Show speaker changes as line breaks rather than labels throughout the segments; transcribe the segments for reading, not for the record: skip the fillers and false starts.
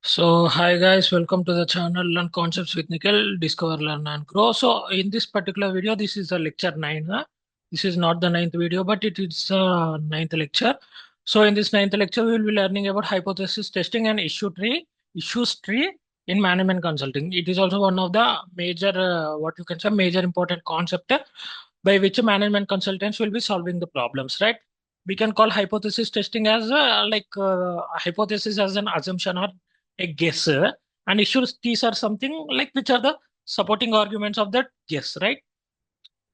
So, hi guys, welcome to the channel Learn Concepts with Nikil, Discover, Learn and Grow. So, in this particular video, this is the lecture 9. This is not the ninth video, but it is ninth lecture. So, in this ninth lecture, we will be learning about hypothesis testing and issues tree in management consulting. It is also one of the major, what you can say, major important concept by which management consultants will be solving the problems, right? We can call hypothesis testing as hypothesis as an assumption or a guess, and issues these are something like which are the supporting arguments of that guess, right?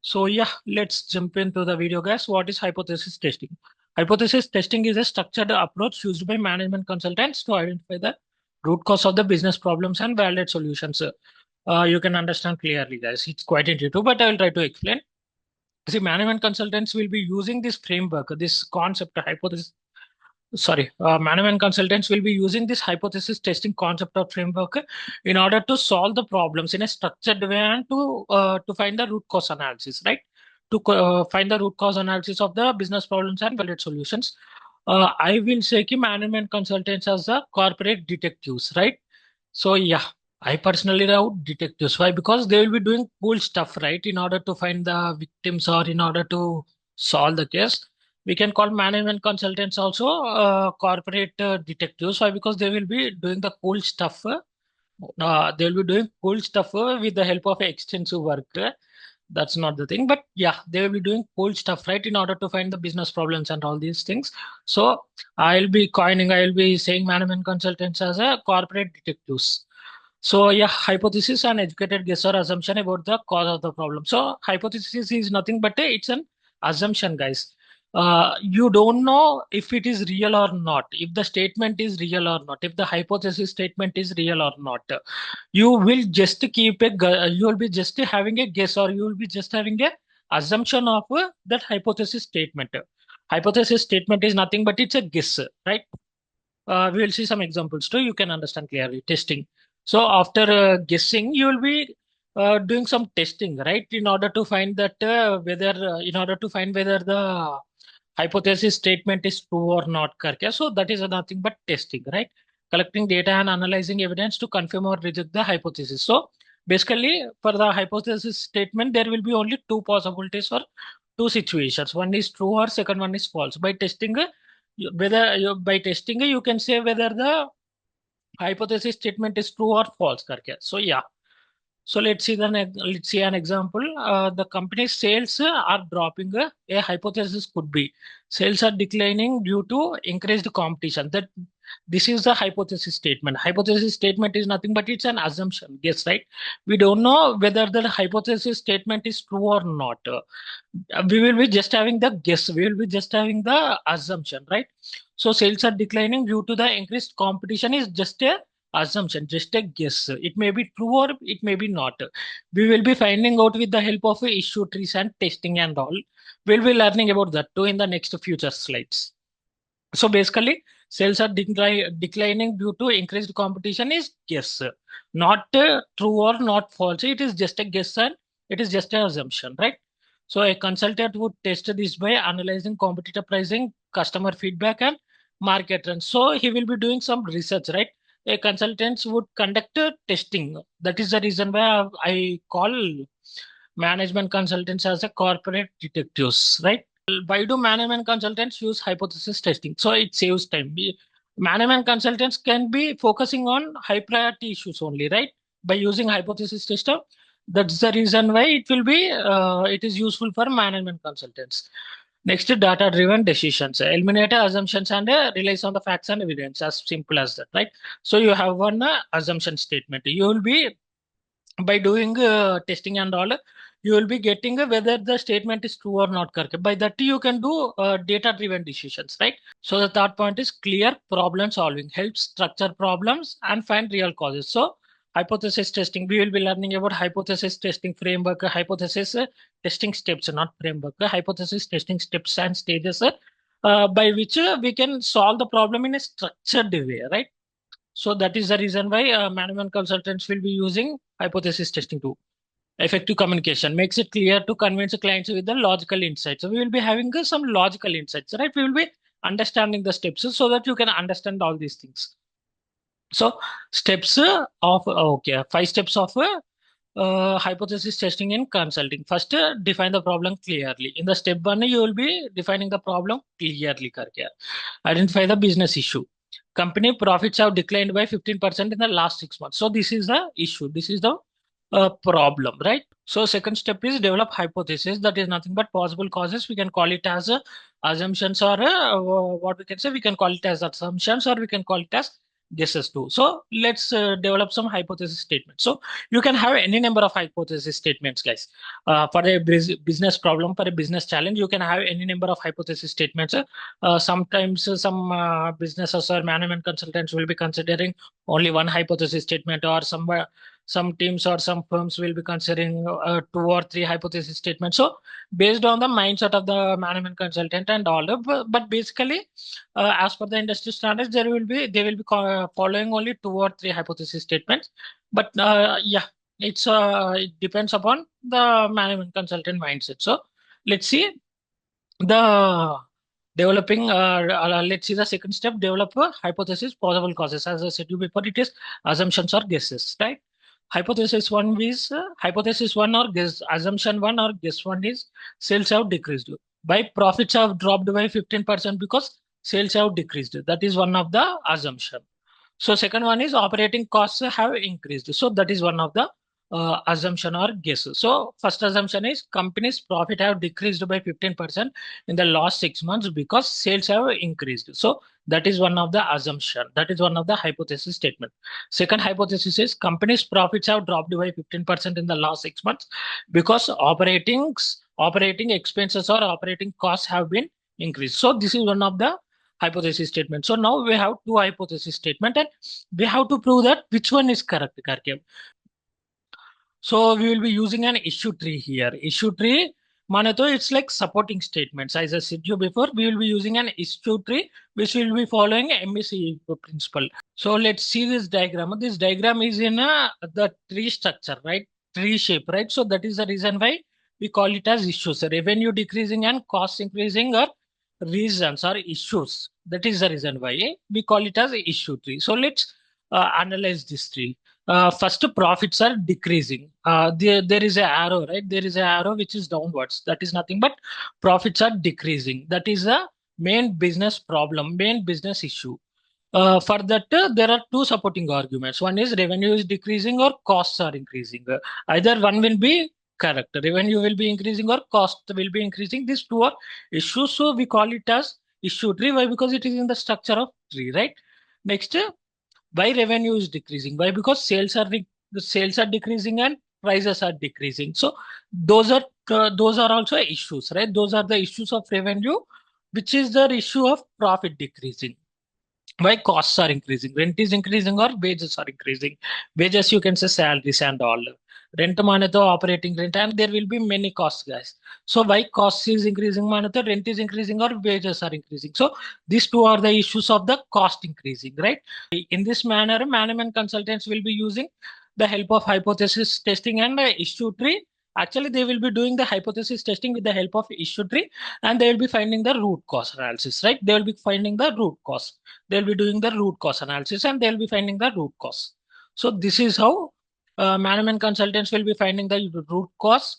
So yeah, let's jump into the video, guys. What is hypothesis testing? Hypothesis testing is a structured approach used by management consultants to identify the root cause of the business problems and validate solutions. You can understand clearly, guys. It's quite intuitive, but I will try to explain. See, management consultants will be using this framework, this concept, hypothesis. Sorry, management consultants will be using this hypothesis testing concept or framework in order to solve the problems in a structured way and to find the root cause analysis, right? To find the root cause analysis of the business problems and valid solutions. I will say कि management consultants as the corporate detectives, right? So yeah, I personally love detectives. Why? Because they will be doing cool stuff, right? In order to find the victims or in order to solve the case. We can call management consultants also corporate detectives. Why? Because they will be doing the cool stuff. They will be doing cool stuff with the help of extensive work. That's not the thing, but yeah, they will be doing cool stuff, right? In order to find the business problems and all these things. So I'll be saying management consultants as a corporate detectives. So yeah, hypothesis and educated guess or assumption about the cause of the problem. So hypothesis is nothing but it's an assumption, guys. You don't know if it is real or not, if the statement is real or not, if the hypothesis statement is real or not. You will just you will be just having a guess or you will be just having a assumption of that hypothesis statement. Hypothesis statement is nothing but it's a guess, right? We will see some examples too. You can understand clearly. Testing. So after guessing, you will be doing some testing, right? In order to find that in order to find whether the hypothesis statement is true or not. करके. So that is nothing but testing, right? Collecting data and analyzing evidence to confirm or reject the hypothesis. So basically, for the hypothesis statement, there will be only two possibilities or two situations. One is true or second one is false. By testing, by testing you can say whether the hypothesis statement is true or false करके. So yeah, so let's see an example. The company's sales are dropping. A hypothesis could be sales are declining due to increased competition. That this is the hypothesis statement. Hypothesis statement is nothing but it's an assumption. Guess, right? We don't know whether the hypothesis statement is true or not. We will be just having the guess. We will be just having the assumption, right? So sales are declining due to the increased competition is just a assumption, just a guess. It may be true or it may be not. We will be finding out with the help of issue trees and testing and all. We'll be learning about that too in the next future slides. So basically, sales are declining due to increased competition is guess, not true or not false. It is just a guess and it is just an assumption, right? So a consultant would test this by analyzing competitor pricing, customer feedback, and market trends. So he will be doing some research, right? A consultant would conduct testing. That is the reason why I call management consultants as a corporate detectives, right? Why do management consultants use hypothesis testing? So it saves time. Management consultants can be focusing on high priority issues only, right? By using hypothesis testing, that's the reason why it is useful for management consultants. Next, data driven decisions. Eliminate assumptions and relies on the facts and evidence. As simple as that, right? So you have one assumption statement. You will be by doing testing and all, you will be getting whether the statement is true or not correct. By that you can do data driven decisions, right? So the third point is clear problem solving, helps structure problems and find real causes. So hypothesis testing, we will be learning about hypothesis testing framework, hypothesis testing steps, not framework, hypothesis testing steps and stages by which we can solve the problem in a structured way, right? So that is the reason why management consultants will be using hypothesis testing too. Effective communication makes it clear to convince the clients with the logical insights. So we will be having some logical insights, right? We will be understanding the steps so that you can understand all these things. So steps of okay, 5 steps of hypothesis testing in consulting. First, define the problem clearly. In the step one, you will be defining the problem clearly. करके identify the business issue. Company profits have declined by 15% in the last 6 months. So this is the issue. This is the problem, right? So second step is develop hypothesis. That is nothing but possible causes. We can call it as assumptions or what we can say. We can call it as assumptions or we can call it as guesses too. So let's develop some hypothesis statements. So you can have any number of hypothesis statements, guys. For a business problem, for a business challenge, you can have any number of hypothesis statements. Sometimes some businesses or management consultants will be considering only one hypothesis statement, or some teams or some firms will be considering 2 or 3 hypothesis statements. So based on the mindset of the management consultant and all, but basically, as per the industry standards, they will be following only 2 or 3 hypothesis statements. But yeah, it depends upon the management consultant mindset. So let's see the developing let's see the second step, develop a hypothesis possible causes. As I said you before, it is assumptions or guesses, right? Hypothesis one or guess, assumption one or guess one is sales have decreased by, profits have dropped by 15% because sales have decreased. That is one of the assumption. So second one is operating costs have increased. So that is one of the assumption or guesses. So first assumption is company's profit have decreased by 15% in the last 6 months because sales have increased. So that is one of the assumption. That is one of the hypothesis statement. Second hypothesis is company's profits have dropped by 15% in the last 6 months because operating expenses or operating costs have been increased. So this is one of the hypothesis statement. So now we have 2 hypothesis statement and we have to prove that which one is correct, Karkev. So we will be using an issue tree here. Issue tree, Manato, it's like supporting statements. As I said you before, we will be using an issue tree, which will be following MECE principle. So let's see this diagram. This diagram is in the tree structure, right? Tree shape, right? So that is the reason why we call it as issues. Revenue decreasing and cost increasing are reasons or issues. That is the reason why we call it as issue tree. So let's analyze this tree. First, profits are decreasing. There is an arrow, right? There is an arrow which is downwards. That is nothing but profits are decreasing. That is the main business problem, main business issue. For that, there are 2 supporting arguments. One is revenue is decreasing or costs are increasing. Either one will be correct. Revenue will be increasing or cost will be increasing. These two are issues. So we call it as issue tree. Why? Because it is in the structure of tree, right? Next, why revenue is decreasing? Why? Because the sales are decreasing and prices are decreasing. So those are also issues, right? Those are the issues of revenue, which is the issue of profit decreasing. Why costs are increasing? Rent is increasing or wages are increasing? Wages, you can say salaries and all. Rent manato operating rent, and there will be many costs, guys. So why costs is increasing manato, rent is increasing or wages are increasing? So these two are the issues of the cost increasing, right? In this manner, management consultants will be using the help of hypothesis testing and issue tree. Actually, they will be doing the hypothesis testing with the help of issue tree, and they will be finding the root cause analysis, right? They will be finding the root cause. They'll be doing the root cause analysis and they'll be finding the root cause. So this is how management consultants will be finding the root cause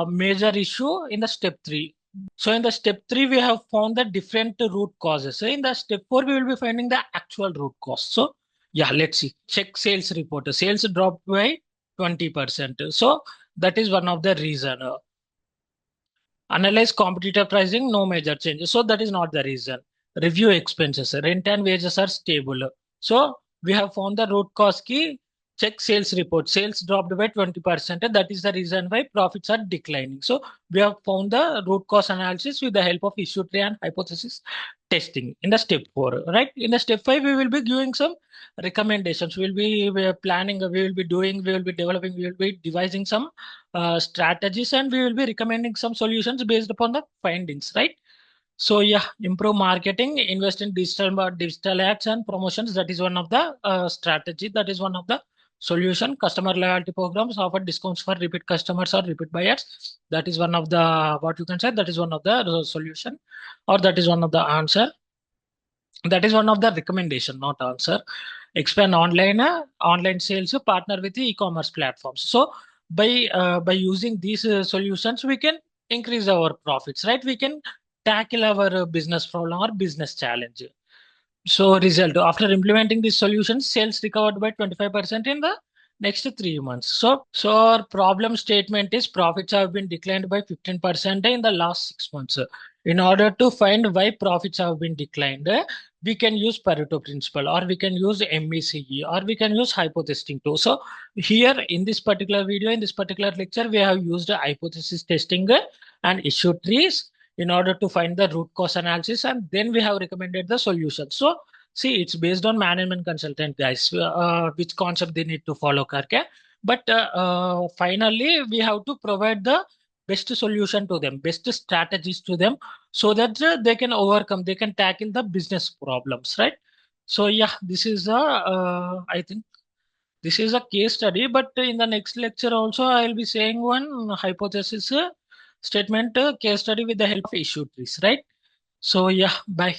major issue in the step 3. So in the step 3, we have found the different root causes. So in the step 4, we will be finding the actual root cause. So yeah, let's see. Check sales report. Sales dropped by 20%. So that is one of the reason. Analyze competitor pricing, no major changes. So that is not the reason. Review expenses, rent and wages are stable. So we have found the root cause key. Check sales report. Sales dropped by 20%. That is the reason why profits are declining. So we have found the root cause analysis with the help of issue tree and hypothesis testing in the step 4. Right? In the step 5, we will be giving some recommendations. We are planning, we will be doing, we will be developing, we will be devising some strategies, and we will be recommending some solutions based upon the findings, right? So yeah, improve marketing, invest in digital ads and promotions. That is one of the strategy. That is one of the solution. Customer loyalty programs offer discounts for repeat customers or repeat buyers. That is one of the, what you can say, that is one of the solution, or that is one of the answer. That is one of the recommendation, not answer. Expand online sales, partner with the e-commerce platforms. So by using these solutions, we can increase our profits, right? We can tackle our business problem or business challenge. So result, after implementing these solutions, sales recovered by 25% in the next 3 months. So our problem statement is profits have been declined by 15% in the last 6 months. In order to find why profits have been declined, we can use Pareto principle, or we can use MECE, or we can use hypothesizing too. So here in this particular video, in this particular lecture, we have used hypothesis testing and issue trees in order to find the root cause analysis, and then we have recommended the solution. So see, it's based on management consultant guys, which concept they need to follow karke. But finally we have to provide the best solution to them, best strategies to them, so that they can overcome, they can tackle the business problems, right? So yeah, this is a I think this is a case study, but in the next lecture also I'll be saying one hypothesis statement case study with the help of issue trees, right? So yeah, bye.